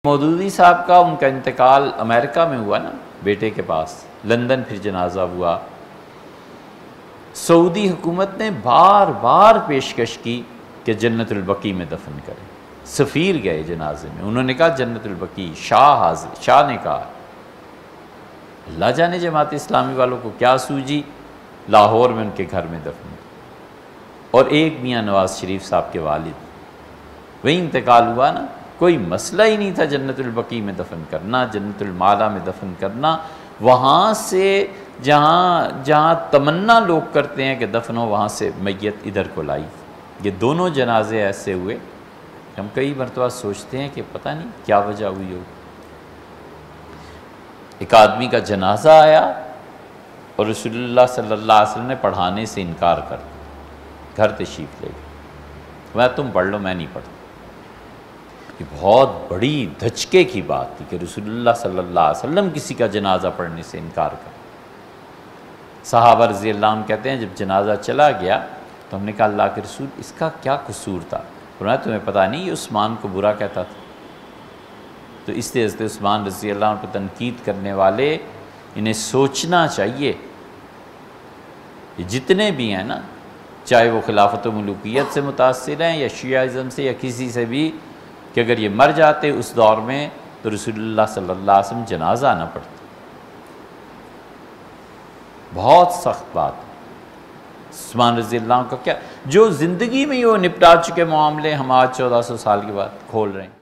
مودودی صاحب کا ان کا انتقال امریکہ میں ہوا نا، بیٹے کے پاس، لندن پھر جنازہ ہوا۔ سعودی حکومت نے بار بار پیشکش کی کہ جنت البقیع میں دفن کریں، سفیر گئے جنازے میں، انہوں نے کہا جنت البقیع، شاہ نے کہا۔ اللہ جانے جماعت اسلامی والوں کو کیا سوجی، لاہور میں ان کے گھر میں دفن۔ اور ایک میاں نواز شریف صاحب کے والد، وہی انتقال ہوا نا، کوئی مسئلہ ہی نہیں تھا جنت البقیع میں دفن کرنا، جنت المالا میں دفن کرنا۔ وہاں سے جہاں تمنا لوگ کرتے ہیں کہ دفن ہو، وہاں سے میت ادھر کو لائی۔ یہ دونوں جنازے ایسے ہوئے، ہم کئی مرتبہ سوچتے ہیں کہ پتہ نہیں کیا وجہ ہوئی ہو۔ ایک آدمی کا جنازہ آیا اور رسول اللہ صلی اللہ علیہ وسلم نے پڑھانے سے انکار کر دیا، گھر تشریف لے گئے، میں تم پڑھ لو، میں نہیں پڑھتا۔ یہ بہت بڑی دھچکے کی بات تھی کہ رسول اللہ صلی اللہ علیہ وسلم کسی کا جنازہ پڑھنے سے انکار کر۔ صحابہ رضی اللہ عنہ کہتے ہیں جب جنازہ چلا گیا تو ہم نے کہا اللہ کے رسول اس کا کیا قصور تھا؟ فرمایا تمہیں پتہ نہیں یہ عثمان کو برا کہتا تھا؟ تو اس لیے حضرت عثمان رضی اللہ عنہ پر تنقید کرنے والے انہیں سوچنا چاہیے، یہ جتنے بھی ہیں نا، چاہے وہ خلافت و ملوکیت سے متاثر ہیں یا شیعہ سے یا کسی سے بھی، کہ اگر یہ مر جاتے اس دور میں تو رسول اللہ صلی اللہ علیہ وسلم جنازہ نہ پڑھتے۔ بہت سخت بات۔ عثمان رضی اللہ عنہ کا کیا، جو زندگی میں وہ نپٹا چکے معاملے، ہم آج 1400 سال کے بعد کھول رہے ہیں۔